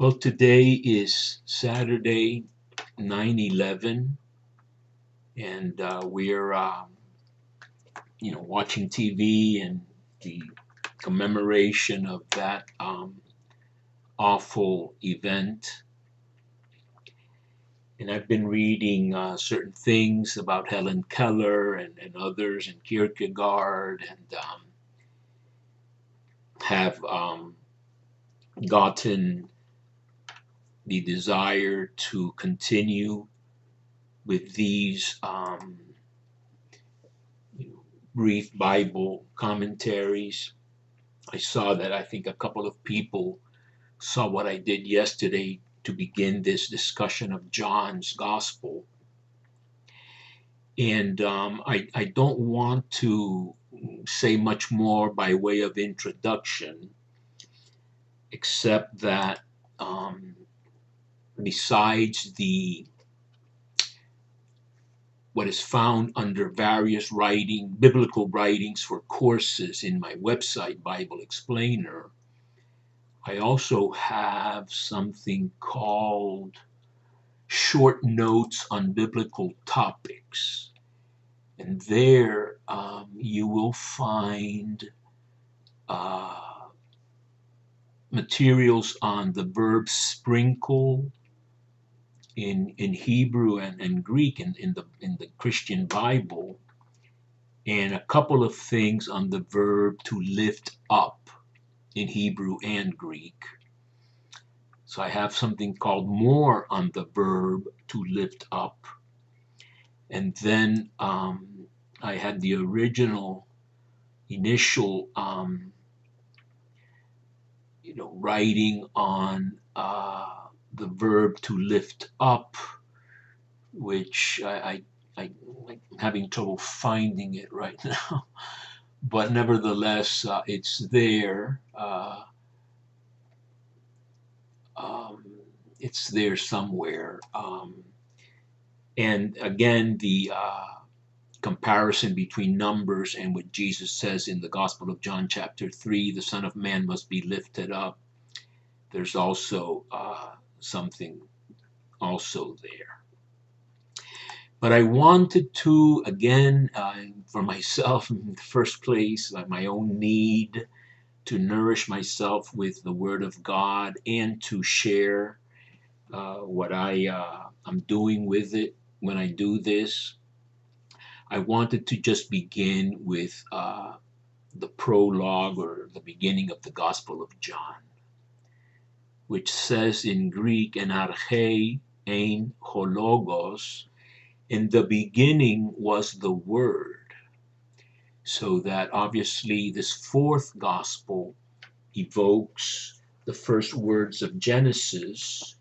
Well, today is Saturday, 9/11, and we're watching TV and the commemoration of that awful event. And I've been reading certain things about Helen Keller and others, and Kierkegaard, and have gotten the desire to continue with these brief Bible commentaries. I saw that I think a couple of people saw what I did yesterday to begin this discussion of John's Gospel. And I don't want to say much more by way of introduction, except that besides the what is found under various biblical writings for courses in my website, Bible Explainer, I also have something called Short Notes on Biblical Topics. And there you will find materials on the verb sprinkle in Hebrew and Greek in the Christian Bible, and a couple of things on the verb to lift up in Hebrew and Greek. So I have something called more on the verb to lift up. And then I had the initial writing on the verb to lift up, which I'm having trouble finding it right now. But nevertheless, it's there. It's there somewhere. And again, the comparison between Numbers and what Jesus says in the Gospel of John chapter 3, the Son of Man must be lifted up. There's also something also there. But I wanted to, again, for myself in the first place, my own need to nourish myself with the Word of God and to share what I'm doing with it when I do this. I wanted to just begin with the prologue or the beginning of the Gospel of John, which says in Greek, en arche ein hologos, in the beginning was the Word. So that obviously this fourth Gospel evokes the first words of Genesis,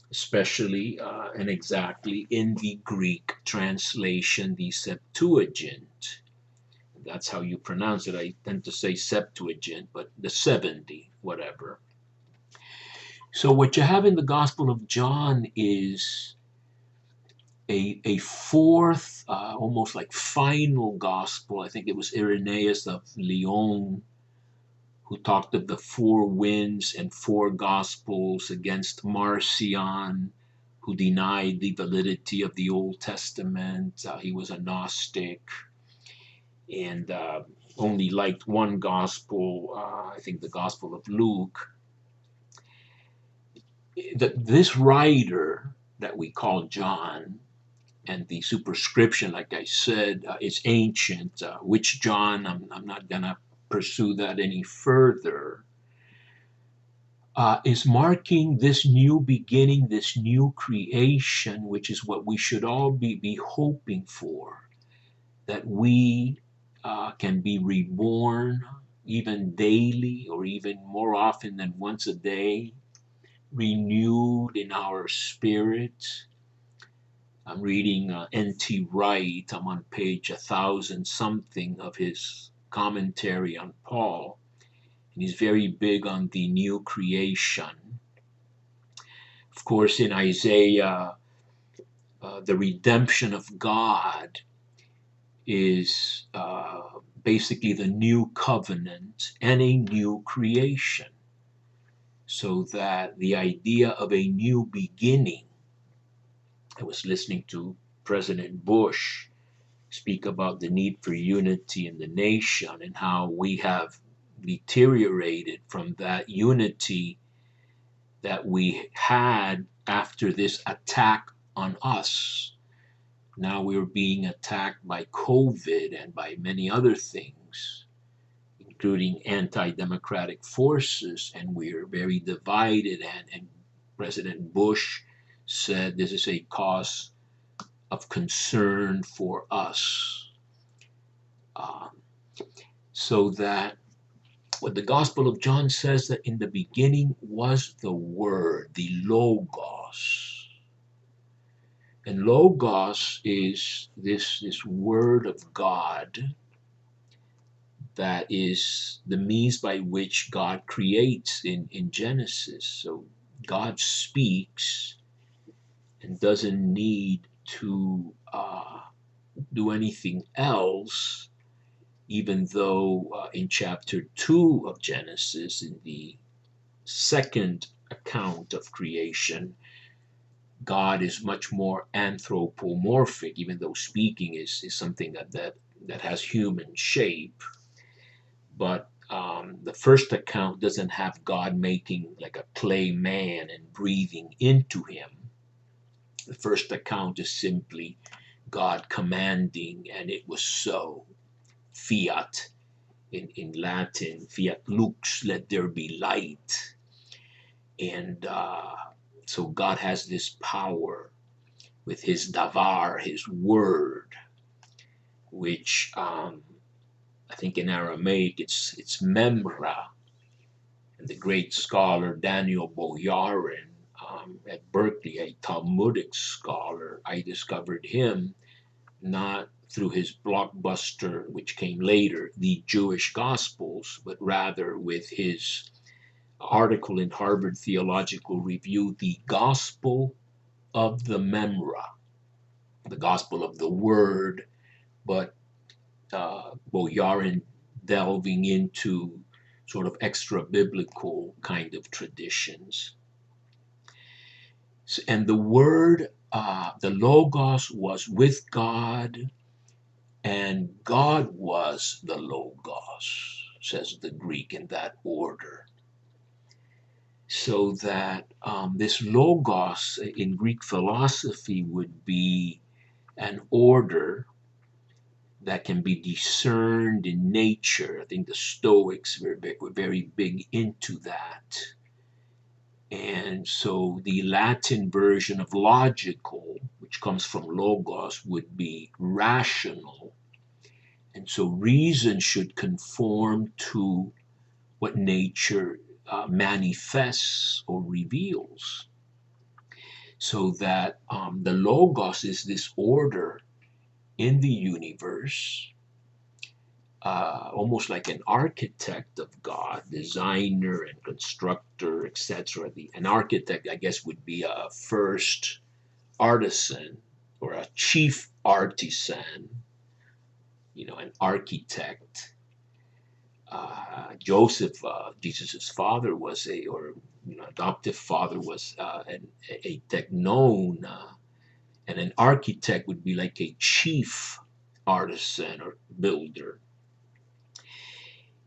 especially and exactly in the Greek translation, the Septuagint. That's how you pronounce it. I tend to say Septuagint, but the 70, whatever. So what you have in the Gospel of John is a fourth, almost like final gospel. I think it was Irenaeus of Lyon who talked of the four winds and four gospels against Marcion, who denied the validity of the Old Testament. He was a Gnostic and only liked one gospel, I think the Gospel of Luke. This writer that we call John, and the superscription, like I said, is ancient. Which John, I'm not going to pursue that any further. Is marking this new beginning, this new creation, which is what we should all be hoping for, that we can be reborn even daily or even more often than once a day, renewed in our spirit. I'm reading N.T. Wright. I'm on page 1,000 something of his commentary on Paul. And he's very big on the new creation. Of course, in Isaiah, the redemption of God is basically the new covenant and a new creation. So that the idea of a new beginning, I was listening to President Bush speak about the need for unity in the nation and how we have deteriorated from that unity that we had after this attack on us. Now we're being attacked by COVID and by many other things, including anti-democratic forces, and we're very divided. And President Bush said this is a cause of concern for us. Um, so that what the Gospel of John says, that in the beginning was the Word, the Logos. And Logos is this Word of God that is the means by which God creates in Genesis. So God speaks and doesn't need to do anything else, even though in chapter 2 of Genesis, in the second account of creation, God is much more anthropomorphic, even though speaking is something that has human shape. But the first account doesn't have God making like a clay man and breathing into him. The first account is simply God commanding, and it was so. Fiat in Latin, fiat lux, let there be light. And so God has this power with his davar, his word, which I think in Aramaic it's memra. And the great scholar Daniel Boyarin at Berkeley, a Talmudic scholar, I discovered him not through his blockbuster, which came later, The Jewish Gospels, but rather with his article in Harvard Theological Review, The Gospel of the Memra, the Gospel of the Word, but Boyarin delving into sort of extra biblical kind of traditions. And the Word, the Logos, was with God, and God was the Logos, says the Greek in that order. So that this Logos in Greek philosophy would be an order that can be discerned in nature. I think the Stoics were very big into that. And so the Latin version of logical, which comes from logos, would be rational. And so reason should conform to what nature manifests or reveals. So that the logos is this order in the universe, almost like an architect of God, designer and constructor, etc. An architect, I guess, would be a first artisan or a chief artisan, an architect. Joseph, Jesus's father, was adoptive father, was a teknon, and an architect would be like a chief artisan or builder.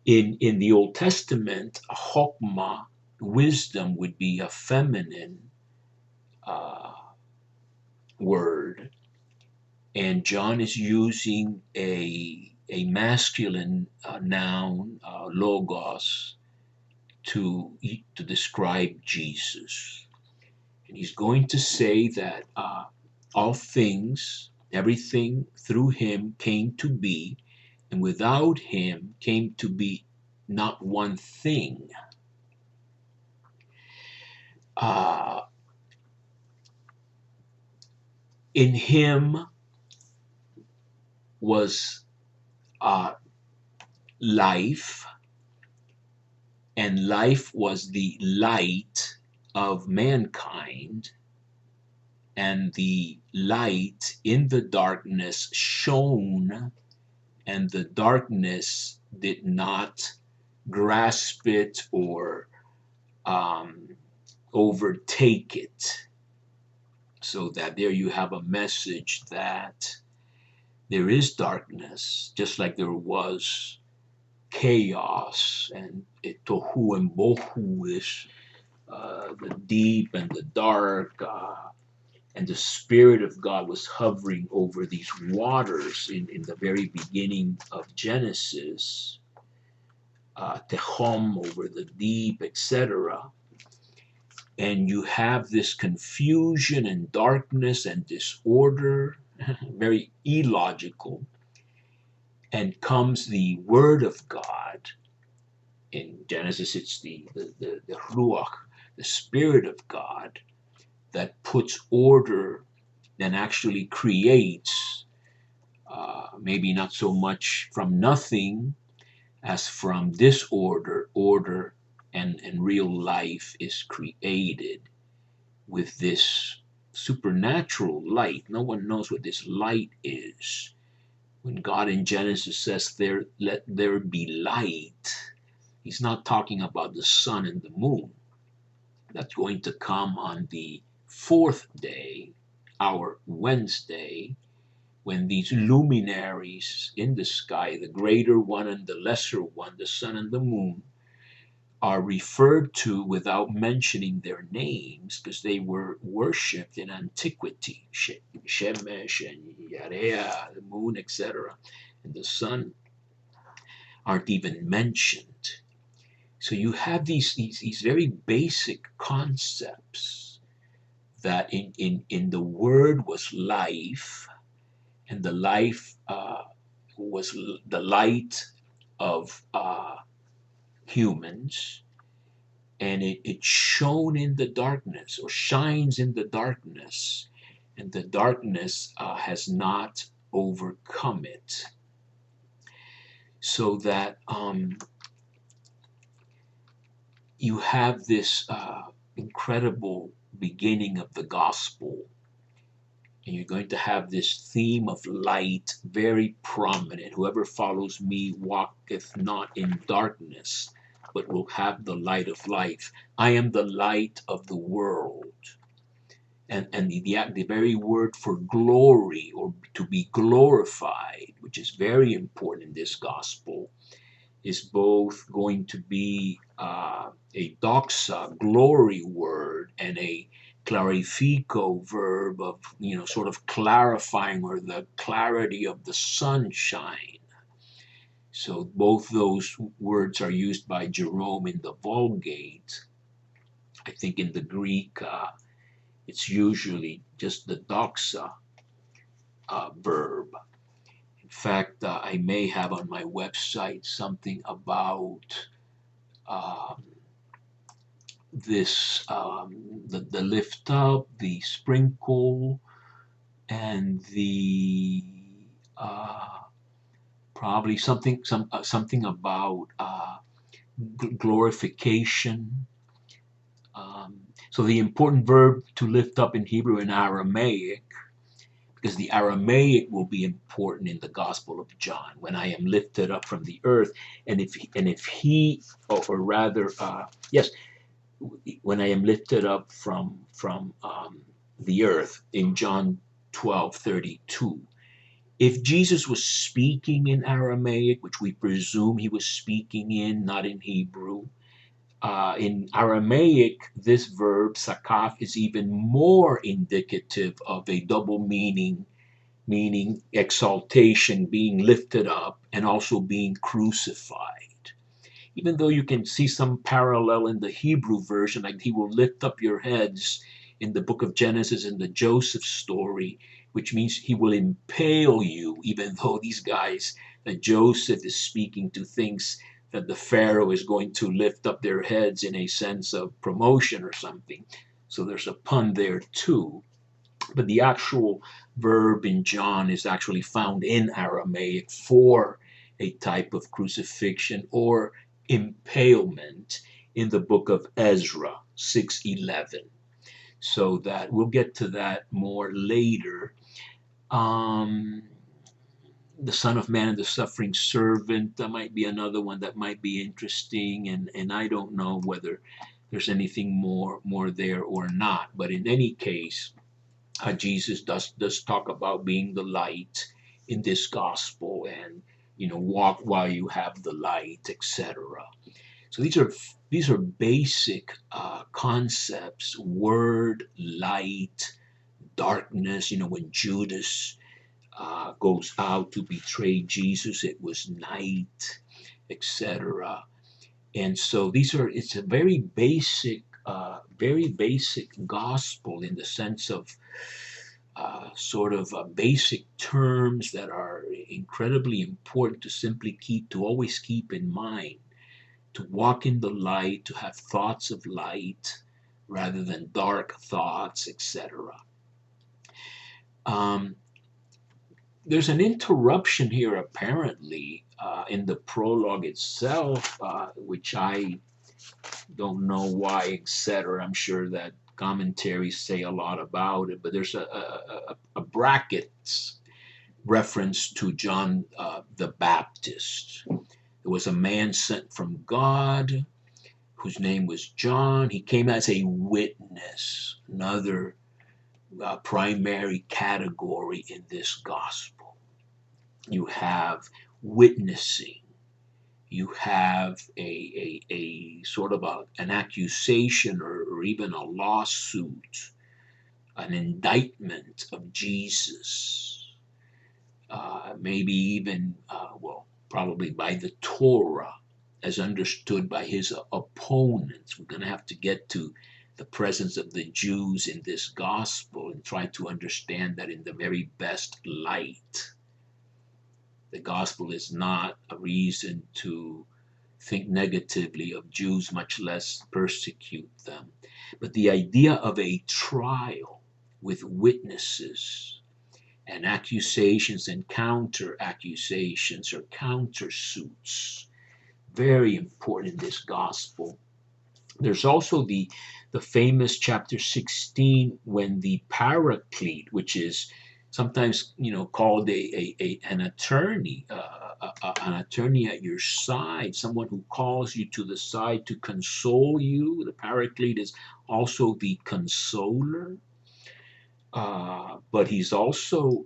In the Old Testament, chokmah, wisdom, would be a feminine word, and John is using a masculine noun, logos, to describe Jesus. And he's going to say that all things, everything through him came to be, and without him came to be not one thing. In him was life, and life was the light of mankind, and the light in the darkness shone, and the darkness did not grasp it or um, overtake it. So that there you have a message that there is darkness, just like there was chaos and tohu and bohu is the deep and the dark, and the Spirit of God was hovering over these waters in the very beginning of Genesis, Tehom over the deep, etc. And you have this confusion and darkness and disorder, very illogical. And comes the Word of God. In Genesis, it's the Ruach, the Spirit of God, that puts order and actually creates, maybe not so much from nothing as from disorder, order, and real life is created with this supernatural light. No one knows what this light is. When God in Genesis says, let there be light, he's not talking about the sun and the moon. That's going to come on the fourth day, our Wednesday, when these luminaries in the sky, the greater one and the lesser one, the sun and the moon, are referred to without mentioning their names because they were worshipped in antiquity. Shemesh and Yarea, the moon, etc., and the sun aren't even mentioned. So you have these very basic concepts that in the Word was life, and the life was the light of humans, and it shone in the darkness or shines in the darkness, and the darkness has not overcome it. So that you have this incredible beginning of the gospel, and you're going to have this theme of light very prominent. Whoever follows me walketh not in darkness, but will have the light of life. I am the light of the world. And the very word for glory, or to be glorified, which is very important in this gospel, is both going to be a doxa, glory word, and a clarifico verb of, sort of clarifying, or the clarity of the sunshine. So both those words are used by Jerome in the Vulgate. I think in the Greek, it's usually just the doxa verb. In fact, I may have on my website something about this, the lift up, the sprinkle, and the probably something about glorification. So the important verb to lift up in Hebrew and Aramaic, because the Aramaic will be important in the Gospel of John, when I am lifted up from the earth, and if he, or rather, yes, when I am lifted up from the earth in John 12:32. If Jesus was speaking in Aramaic, which we presume he was speaking in, not in Hebrew, in Aramaic, this verb, sakaf, is even more indicative of a double meaning exaltation, being lifted up, and also being crucified. Even though you can see some parallel in the Hebrew version, like he will lift up your heads in the book of Genesis in the Joseph story, which means he will impale you, even though these guys, that Joseph is speaking to, thinks that the Pharaoh is going to lift up their heads in a sense of promotion or something. So there's a pun there too. But the actual verb in John is actually found in Aramaic for a type of crucifixion or impalement in the book of Ezra 6:11. So that we'll get to that more later. The Son of Man and the Suffering Servant, that might be another one that might be interesting, and I don't know whether there's anything more there or not. But in any case, Jesus does talk about being the light in this gospel, and walk while you have the light, etc. So these are basic concepts: word, light, darkness. When Judas goes out to betray Jesus, it was night, etc. And so it's a very basic gospel in the sense of sort of basic terms that are incredibly important to always keep in mind, to walk in the light, to have thoughts of light rather than dark thoughts, etc. Um, there's an interruption here apparently in the prologue itself, which I don't know why, etc. I'm sure that commentaries say a lot about it, but there's a brackets reference to John the Baptist. There was a man sent from God whose name was John. He came as a witness, another primary category in this gospel. You have witnessing. You have a sort of an accusation or even a lawsuit, an indictment of Jesus, maybe even, probably by the Torah as understood by his opponents. We're going to have to get to the presence of the Jews in this gospel and try to understand that in the very best light. The gospel is not a reason to think negatively of Jews, much less persecute them. But the idea of a trial with witnesses and accusations and counter accusations or countersuits, very important in this gospel. There's also the famous chapter 16 when the Paraclete, which is sometimes called an attorney, an attorney at your side, someone who calls you to the side to console you. The Paraclete is also the consoler, but he's also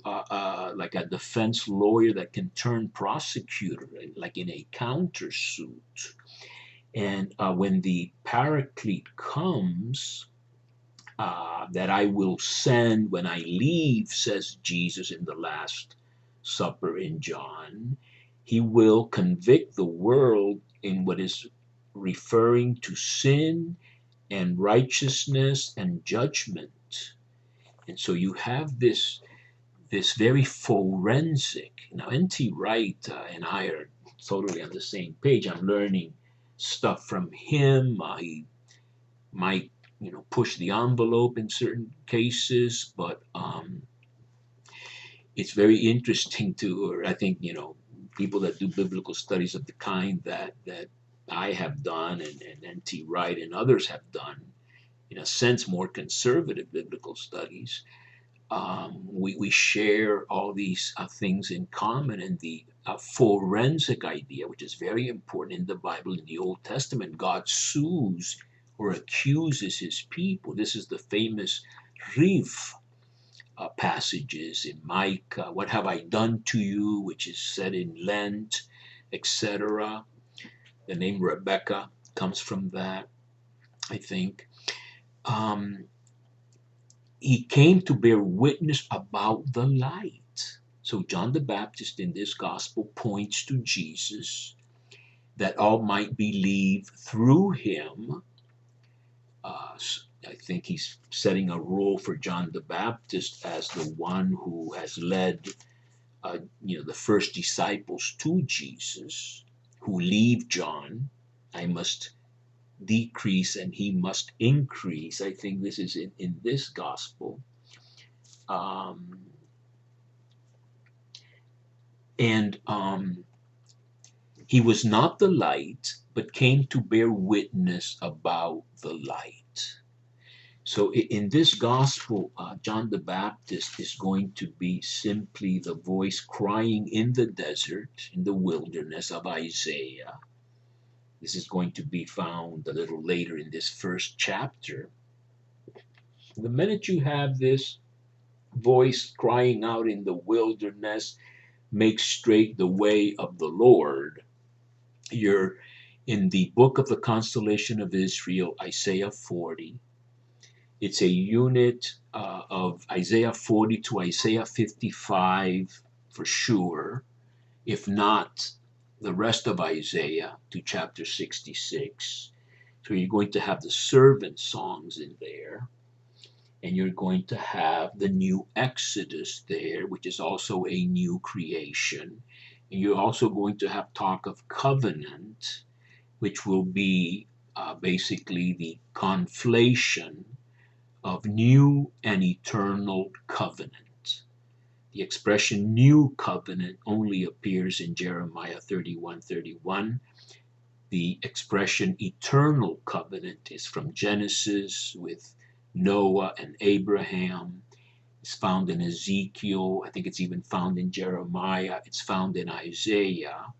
like a defense lawyer that can turn prosecutor, like in a countersuit. And when the Paraclete comes, that I will send when I leave, says Jesus in the Last Supper in John, he will convict the world in what is referring to sin and righteousness and judgment. And so you have this very forensic. Now, N.T. Wright and I are totally on the same page. I'm learning stuff from him. He might push the envelope in certain cases, but it's very interesting or I think people that do biblical studies of the kind that I have done and N.T. Wright and others have done, in a sense more conservative biblical studies, we share all these things in common. And the forensic idea, which is very important in the Bible, in the Old Testament, God sues or accuses his people. This is the famous Riv passages in Micah. What have I done to you, which is said in Lent, etc. The name Rebecca comes from that, I think. He came to bear witness about the light. So John the Baptist in this gospel points to Jesus, that all might believe through him. I think he's setting a role for John the Baptist as the one who has led the first disciples to Jesus, who leave John. I must decrease and he must increase. I think this is in this gospel. He was not the light, but came to bear witness about the light. So in this gospel, John the Baptist is going to be simply the voice crying in the desert, in the wilderness of Isaiah. This is going to be found a little later in this first chapter. The minute you have this voice crying out in the wilderness, make straight the way of the Lord, you're in the book of the constellation of Israel, Isaiah 40. It's a unit of Isaiah 40 to Isaiah 55 for sure, if not the rest of Isaiah to chapter 66. So you're going to have the servant songs in there, and you're going to have the new Exodus there, which is also a new creation. And you're also going to have talk of covenant, which will be basically the conflation of new and eternal covenant. The expression new covenant only appears in Jeremiah 31:31. The expression eternal covenant is from Genesis with Noah and Abraham. It's found in Ezekiel. I think it's even found in Jeremiah. It's found in Isaiah.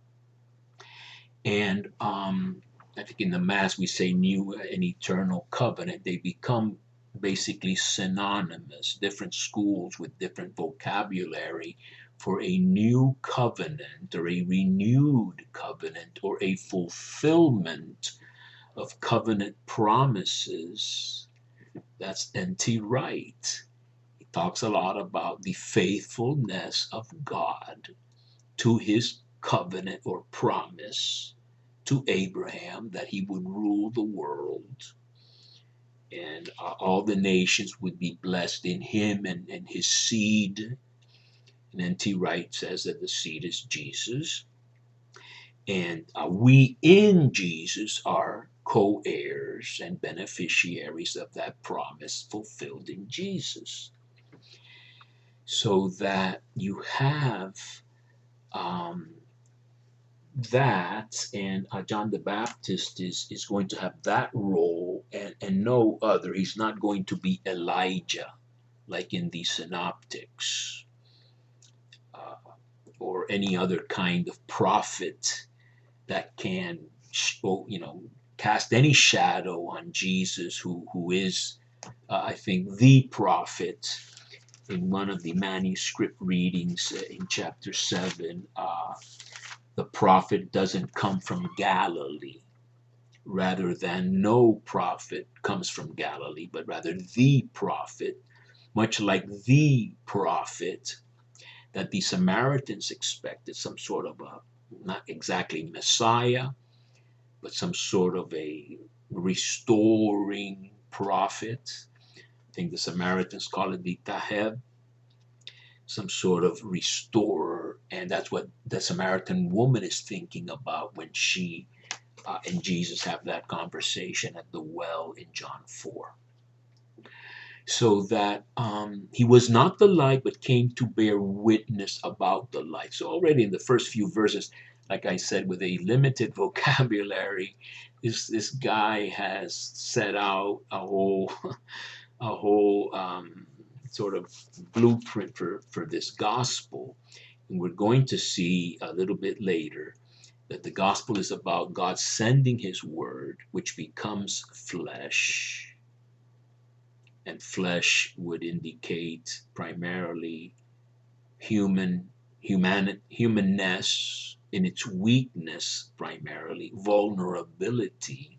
And I think in the Mass we say new and eternal covenant. They become basically synonymous, different schools with different vocabulary for a new covenant or a renewed covenant or a fulfillment of covenant promises. That's N.T. Wright. He talks a lot about the faithfulness of God to his covenant or promise to Abraham that he would rule the world, and all the nations would be blessed in him and his seed. And N.T. Wright says that the seed is Jesus. And we in Jesus are co-heirs and beneficiaries of that promise fulfilled in Jesus. So that you have that, and John the Baptist is going to have that role and no other. He's not going to be Elijah like in the synoptics or any other kind of prophet that can cast any shadow on Jesus, who is I think the prophet. In one of the manuscript readings in chapter 7, the prophet doesn't come from Galilee, rather than no prophet comes from Galilee, but rather the prophet, much like the prophet that the Samaritans expected, some sort of a, not exactly Messiah, but some sort of a restoring prophet. I think the Samaritans call it the Taheb, some sort of restorer, and that's what the Samaritan woman is thinking about when she and Jesus have that conversation at the well in John 4. So that he was not the light, but came to bear witness about the light. So already in the first few verses, like I said, with a limited vocabulary, this guy has set out a whole sort of blueprint for this gospel. And we're going to see a little bit later that the gospel is about God sending his word, which becomes flesh. And flesh would indicate primarily humanness in its weakness, primarily vulnerability.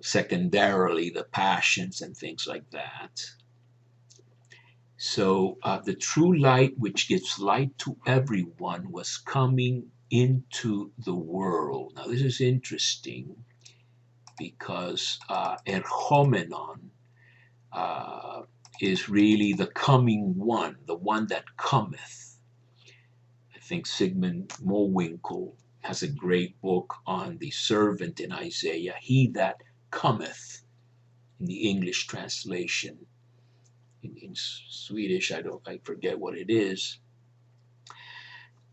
Secondarily, the passions and things like that. So the true light, which gives light to everyone, was coming into the world. Now, this is interesting because erchomenon is really the coming one, the one that cometh. I think Sigmund Mowinckel has a great book on the servant in Isaiah, he that cometh, in the English translation. In Swedish, I forget what it is.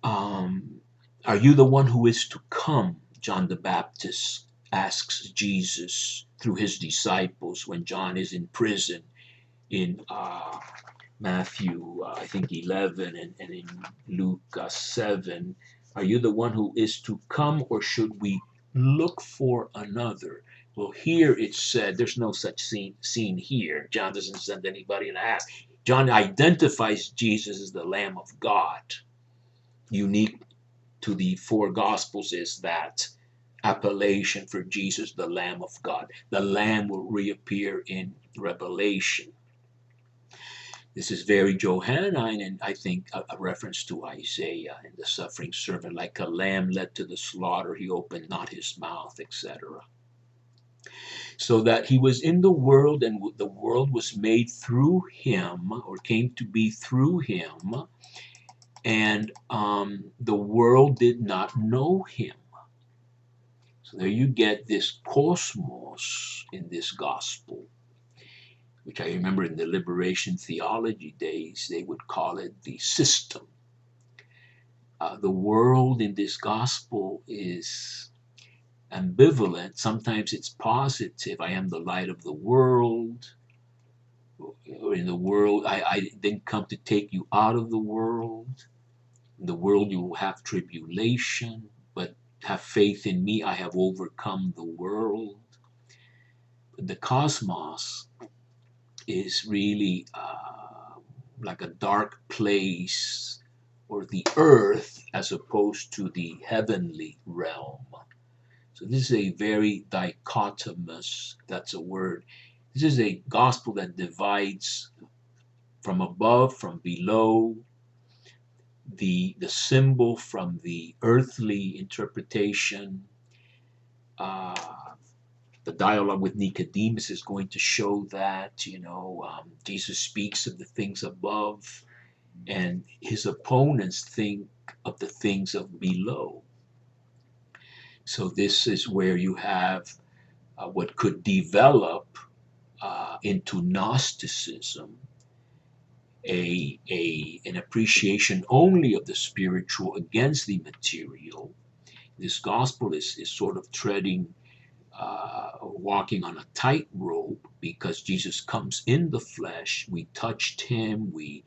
Are you the one who is to come? John the Baptist asks Jesus through his disciples when John is in prison in Matthew, I think 11, and in Luke 7, Are you the one who is to come, or should we look for another? Well, here it's said there's no such scene here. John doesn't send anybody to ask. John identifies Jesus as the Lamb of God. Unique to the four Gospels is that appellation for Jesus, the Lamb of God. The Lamb will reappear in Revelation. This is very Johannine, and I think a reference to Isaiah and the suffering servant, like a lamb led to the slaughter, he opened not his mouth, etc. So that he was in the world, and the world was made through him, or came to be through him, and the world did not know him. So there you get this cosmos in this gospel, which I remember in the liberation theology days, they would call it the system. The world in this gospel is ambivalent. Sometimes it's positive. I am the light of the world. Or in the world, I didn't come to take you out of the world. In the world you will have tribulation, but have faith in me. I have overcome the world. But the cosmos is really like a dark place, or the earth as opposed to the heavenly realm. So this is a very dichotomous, that's a word. This is a gospel that divides from above, from below, the symbol from the earthly interpretation. The dialogue with Nicodemus is going to show that, Jesus speaks of the things above, and his opponents think of the things of below. So this is where you have what could develop into Gnosticism, an appreciation only of the spiritual against the material. This gospel is sort of treading, walking on a tightrope, because Jesus comes in the flesh. We touched him, we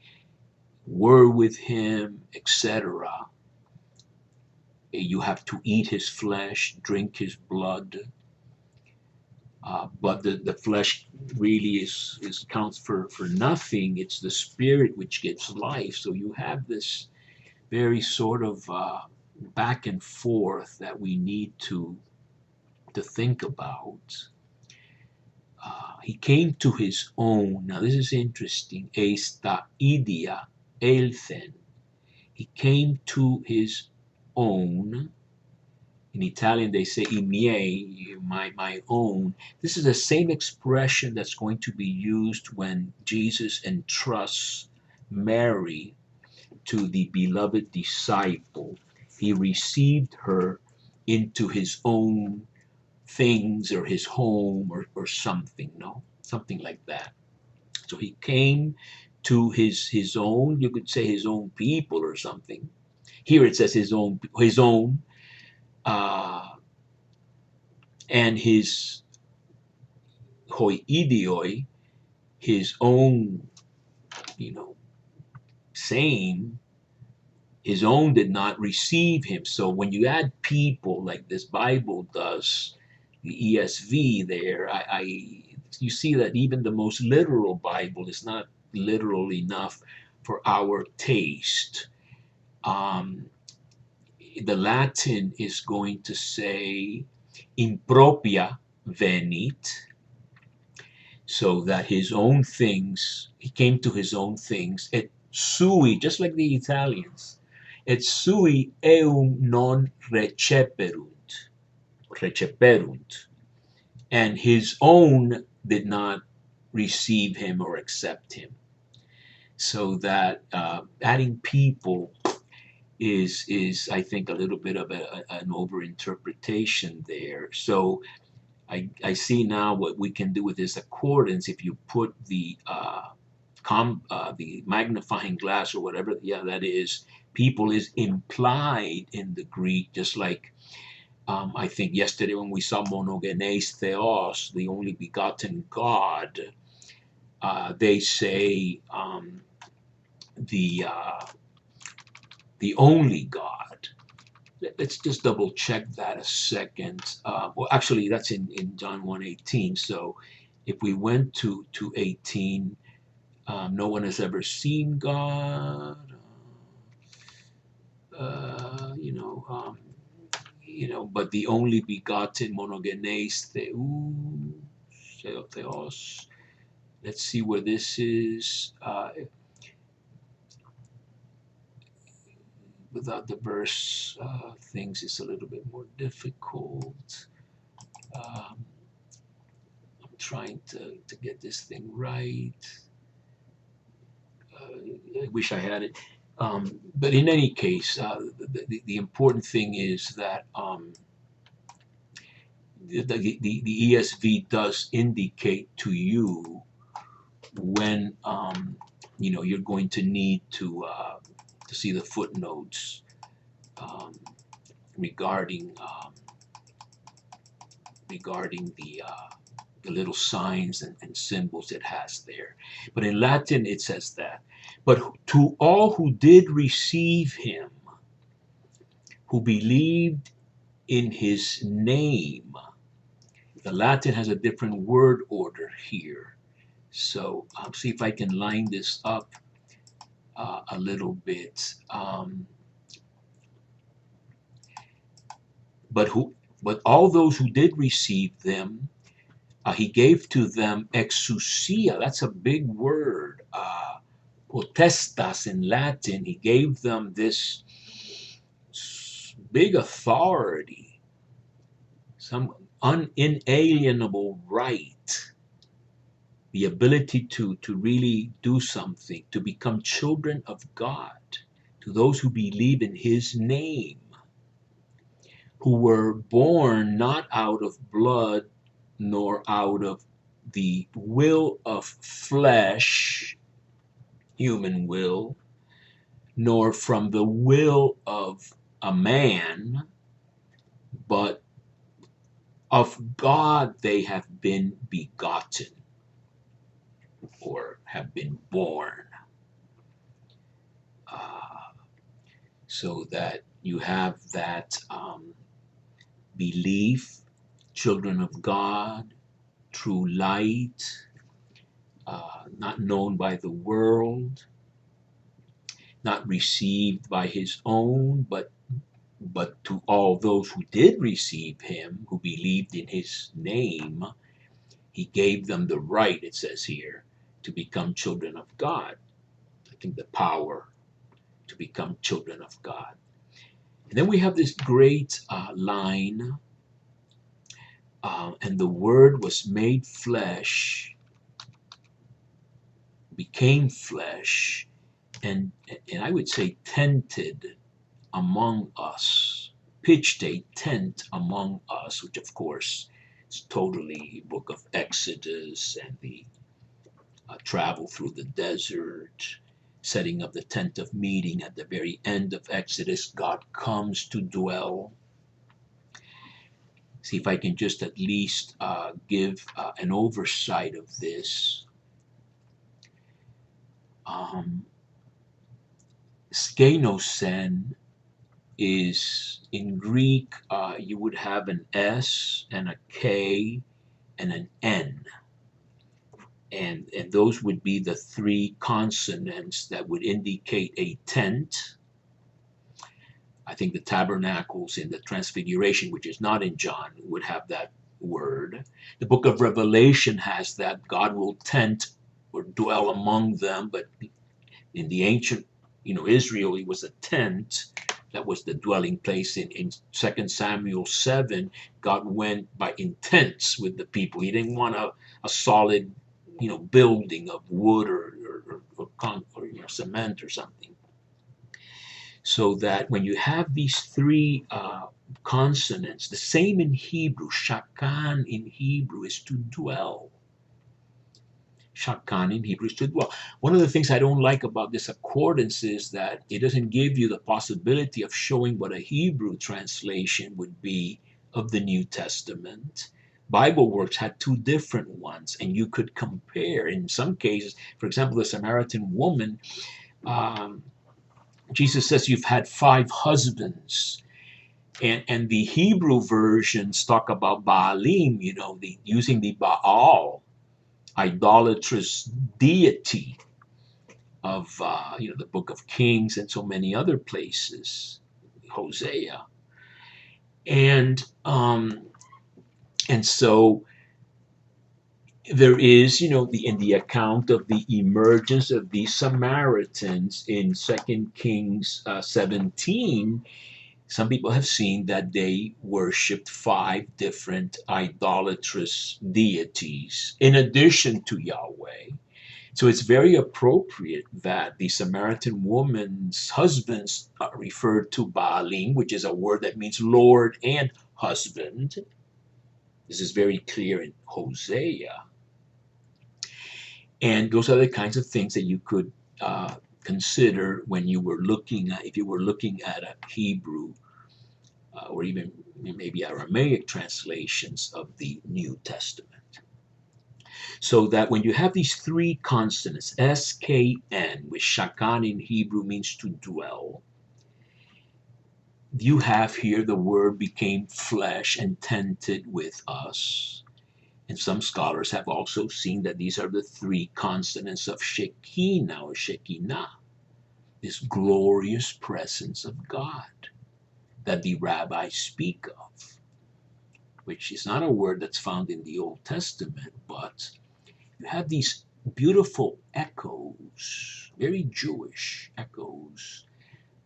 were with him, etc. You have to eat his flesh, drink his blood. But the flesh really counts for nothing. It's the spirit which gives life. So you have this very sort of back and forth that we need to think about. He came to his own. Now this is interesting. Eista idia elthen. He came to his own. In Italian, they say "I miei," my own. This is the same expression that's going to be used when Jesus entrusts Mary to the beloved disciple. He received her into his own things, or his home, or something, no? Something like that. So he came to his own, you could say his own people or something. Here it says his own, and his hoi idioi, his own, same, his own did not receive him. So when you add people like this Bible does, the ESV there, you see that even the most literal Bible is not literal enough for our taste. The Latin is going to say impropria venit, so that his own things, he came to his own things, et sui, just like the Italians, et sui eum non receperunt, and his own did not receive him or accept him. So that adding people is I think a little bit of an overinterpretation there. So I see now what we can do with this accordance. If you put the magnifying glass or whatever, that is, people is implied in the Greek, just like I think yesterday when we saw monogenes theos, the only begotten God, they say the only God. Let's just double check that a second. Well, actually, that's in John 1:18. So if we went to 18, no one has ever seen God. Uh, you know, um, but the only begotten monogenes theos. Let's see where this is. Without the verse, things is a little bit more difficult. Um, I'm trying to get this thing right. I wish I had it. But in any case, the important thing is that the ESV does indicate to you when you're going to need to see the footnotes um, regarding the little signs and symbols it has there. But in Latin it says that. But to all who did receive him, who believed in his name, the Latin has a different word order here. So I'll see if I can line this up a little bit. But all those who did receive them, he gave to them exousia. That's a big word. Potestas in Latin. He gave them this big authority, some unalienable right, the ability to really do something, to become children of God, to those who believe in his name, who were born not out of blood, nor out of the will of flesh, human will, nor from the will of a man, but of God they have been begotten or have been born. So that you have that belief, children of God, true light, not known by the world, not received by his own, but to all those who did receive him, who believed in his name, he gave them the right, it says here, to become children of God. I think the power to become children of God. And then we have this great line, and the Word was made flesh, became flesh, and I would say tented among us, pitched a tent among us, which of course is totally book of Exodus and the travel through the desert, setting up the tent of meeting at the very end of Exodus. God comes to dwell. See if I can just at least give an oversight of this. Skenosen is in Greek, you would have an S and a K and an N. And those would be the three consonants that would indicate a tent. I think the tabernacles in the Transfiguration, which is not in John, would have that word. The book of Revelation has that God will tent or dwell among them, but in the ancient, Israel, he was a tent. That was the dwelling place. In 2 Samuel 7, God went in tents with the people. He didn't want a solid, building of wood or cement or something. So that when you have these three consonants, the same in Hebrew, shakan in Hebrew is to dwell. Shakan in Hebrew is to dwell. One of the things I don't like about this accordance is that it doesn't give you the possibility of showing what a Hebrew translation would be of the New Testament. BibleWorks had two different ones, and you could compare. In some cases, for example, the Samaritan woman, Jesus says, you've had 5 husbands. And the Hebrew versions talk about Baalim, using the Baal, idolatrous deity of the Book of Kings and so many other places, Hosea, and so there is, in the account of the emergence of the Samaritans in 2 Kings 17. Some people have seen that they worshipped 5 different idolatrous deities in addition to Yahweh. So it's very appropriate that the Samaritan woman's husbands are referred to Baalim, which is a word that means Lord and husband. This is very clear in Hosea. And those are the kinds of things that you could consider when you were looking at, if you were looking at a Hebrew or even maybe Aramaic translations of the New Testament. So that when you have these 3 consonants, S-K-N, which shakan in Hebrew means to dwell, you have here the word became flesh and tented with us. And some scholars have also seen that these are the 3 consonants of Shekinah or Shekinah, this glorious presence of God that the rabbis speak of, which is not a word that's found in the Old Testament, but you have these beautiful echoes, very Jewish echoes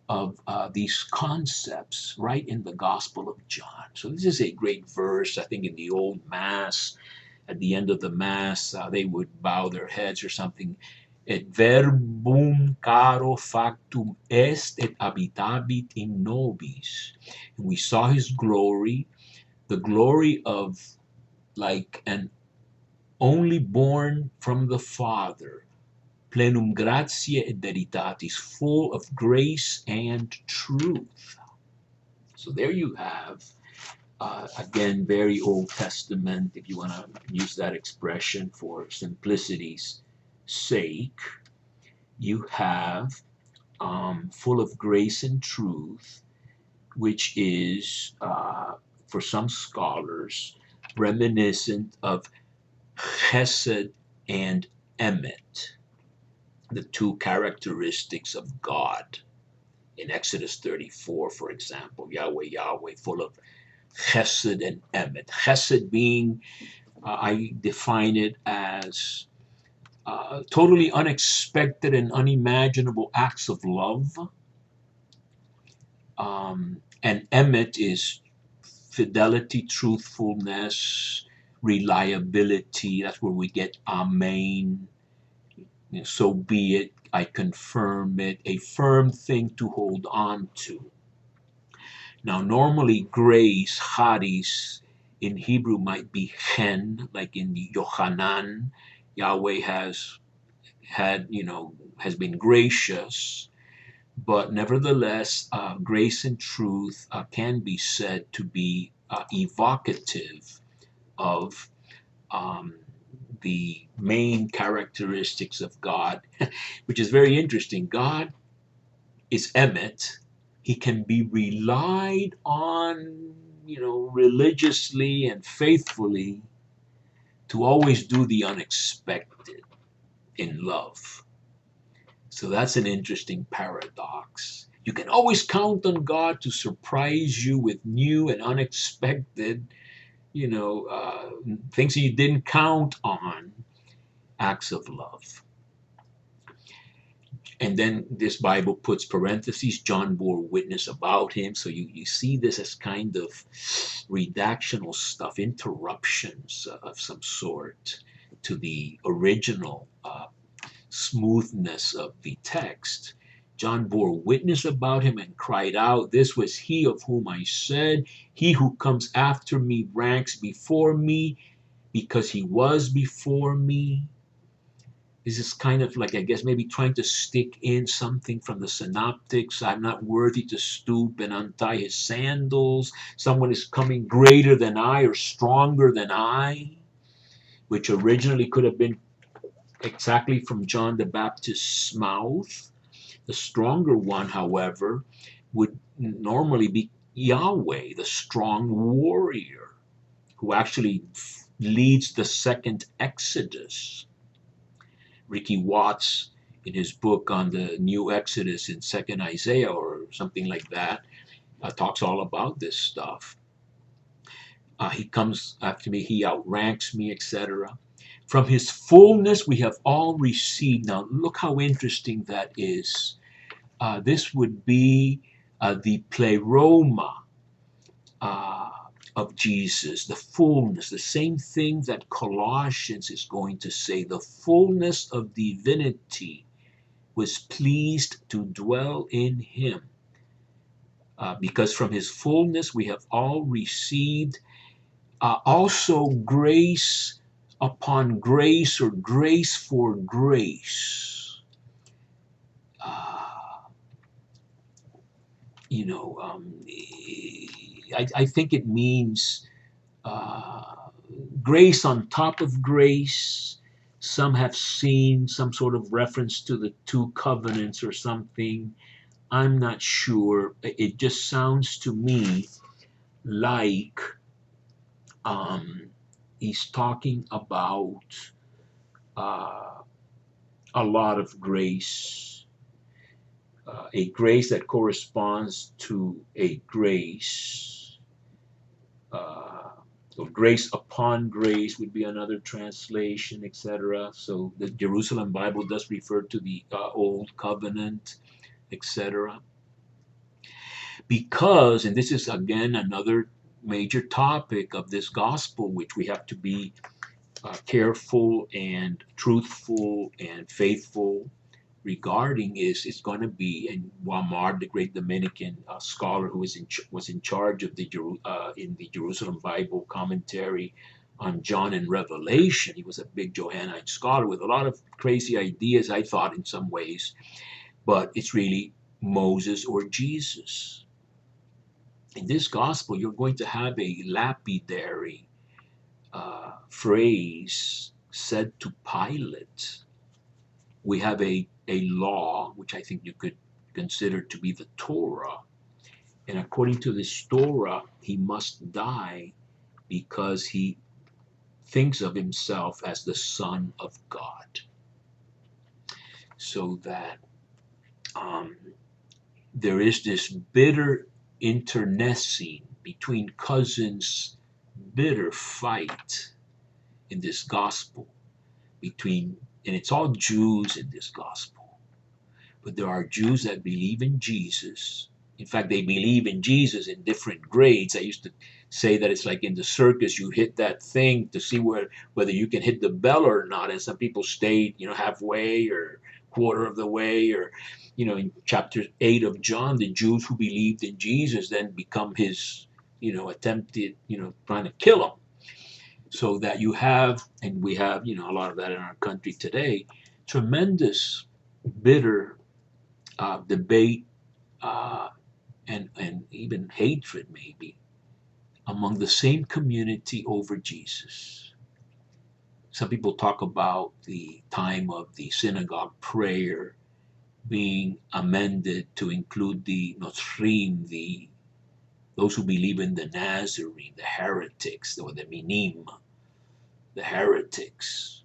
of these concepts right in the Gospel of John. So this is a great verse. I think in the old Mass, at the end of the Mass, they would bow their heads or something. Et verbum caro factum est et habitabit in nobis. And we saw his glory, the glory of like an only born from the Father, plenum gratiae et veritatis, full of grace and truth. So there you have, again, very Old Testament, if you want to use that expression for simplicity's sake. You have full of grace and truth, which is, for some scholars, reminiscent of Chesed and Emet, the 2 characteristics of God. In Exodus 34, for example, Yahweh, full of Chesed and Emet. Chesed being, I define it as totally unexpected and unimaginable acts of love. And Emet is fidelity, truthfulness, reliability. That's where we get Amen. So be it, I confirm it, a firm thing to hold on to. Now, normally grace, charis, in Hebrew might be chen, like in the Yochanan. Yahweh has been gracious, but nevertheless, grace and truth can be said to be evocative of the main characteristics of God, which is very interesting. God is Emet. He can be relied on, religiously and faithfully to always do the unexpected in love. So that's an interesting paradox. You can always count on God to surprise you with new and unexpected, things that you didn't count on, acts of love. And then this Bible puts parentheses, John bore witness about him. So you see this as kind of redactional stuff, interruptions of some sort to the original smoothness of the text. John bore witness about him and cried out, "This was he of whom I said, he who comes after me ranks before me because he was before me." This is kind of like, I guess, maybe trying to stick in something from the synoptics. I'm not worthy to stoop and untie his sandals. Someone is coming greater than I or stronger than I, which originally could have been exactly from John the Baptist's mouth. The stronger one, however, would normally be Yahweh, the strong warrior, who actually leads the second Exodus. Ricky Watts, in his book on the new Exodus in Second Isaiah or something like that, talks all about this stuff. He comes after me, he outranks me, etc. From his fullness we have all received. Now look how interesting that is. This would be the pleroma uh, of Jesus, the fullness, the same thing that Colossians is going to say. The fullness of divinity was pleased to dwell in him. Because from his fullness we have all received also grace upon grace, or grace for grace. You know, I think it means grace on top of grace. Some have seen some sort of reference to the two covenants or something. I'm not sure. It just sounds to me like he's talking about a lot of grace, a grace that corresponds to a grace. So grace upon grace would be another translation, etc. So the Jerusalem Bible does refer to the Old Covenant, etc. Because, and this is again another major topic of this gospel, which we have to be careful and truthful and faithful regarding, is it's going to be, and Walmart, the great Dominican scholar who was in charge of the in the Jerusalem Bible commentary on John and Revelation. He was a big Johannine scholar with a lot of crazy ideas, I thought, in some ways, but it's really Moses or Jesus. In this gospel, you're going to have a lapidary phrase said to Pilate. We have a law, which I think you could consider to be the Torah. And according to this Torah, he must die because he thinks of himself as the Son of God. So that there is this bitter internecine between cousins, bitter fight in this gospel between, and it's all Jews in this gospel, but there are Jews that believe in Jesus. In fact, they believe in Jesus in different grades. I used to say that it's like in the circus, you hit that thing to see whether you can hit the bell or not, and some people stayed, halfway or quarter of the way, or in chapter 8 of John, the Jews who believed in Jesus then become his, attempted, trying to kill him. So that you have, and we have, a lot of that in our country today, tremendous bitter debate and even hatred, maybe, among the same community over Jesus. Some people talk about the time of the synagogue prayer being amended to include the Nothrim, those who believe in the Nazarene, the heretics, or the Minim, the heretics.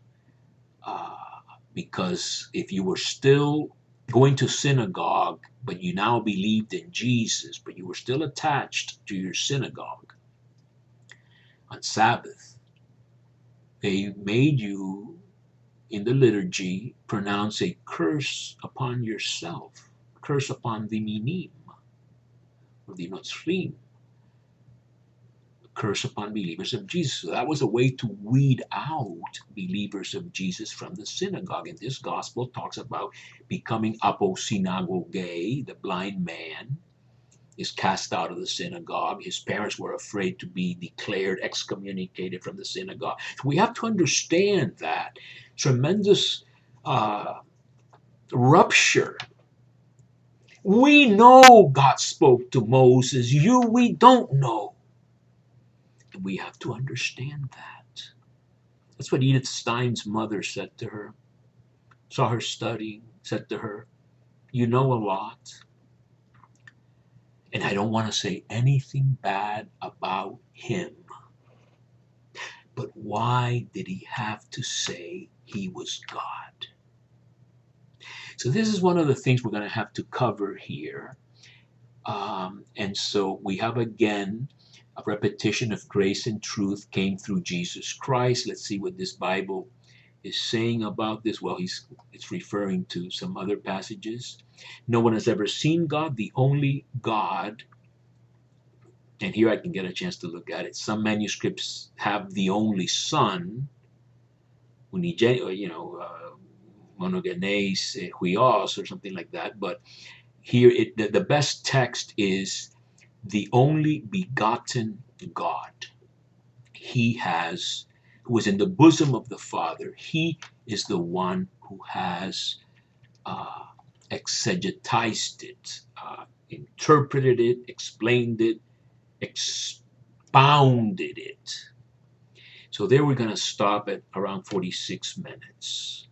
Because if you were still going to synagogue, but you now believed in Jesus, but you were still attached to your synagogue on Sabbath, they made you, in the liturgy, pronounce a curse upon yourself, a curse upon the Minim, or the Notzrim, curse upon believers of Jesus. So that was a way to weed out believers of Jesus from the synagogue. And this gospel talks about becoming aposinagoge, the blind man is cast out of the synagogue. His parents were afraid to be declared excommunicated from the synagogue. So we have to understand that tremendous rupture. We know God spoke to Moses. We don't know. We have to understand that. That's what Edith Stein's mother said to her. Saw her studying, said to her, "You know a lot." And I don't want to say anything bad about him. But why did he have to say he was God? So this is one of the things we're going to have to cover here. And so we have again a repetition of grace and truth came through Jesus Christ. Let's see what this Bible is saying about this. Well, it's referring to some other passages. No one has ever seen God, the only God. And here I can get a chance to look at it. Some manuscripts have the only Son, monogenes huios, or something like that. But here, the best text is the only begotten God. He who is in the bosom of the Father. He is the one who has exegetized it, interpreted it, explained it, expounded it. So there we're going to stop at around 46 minutes.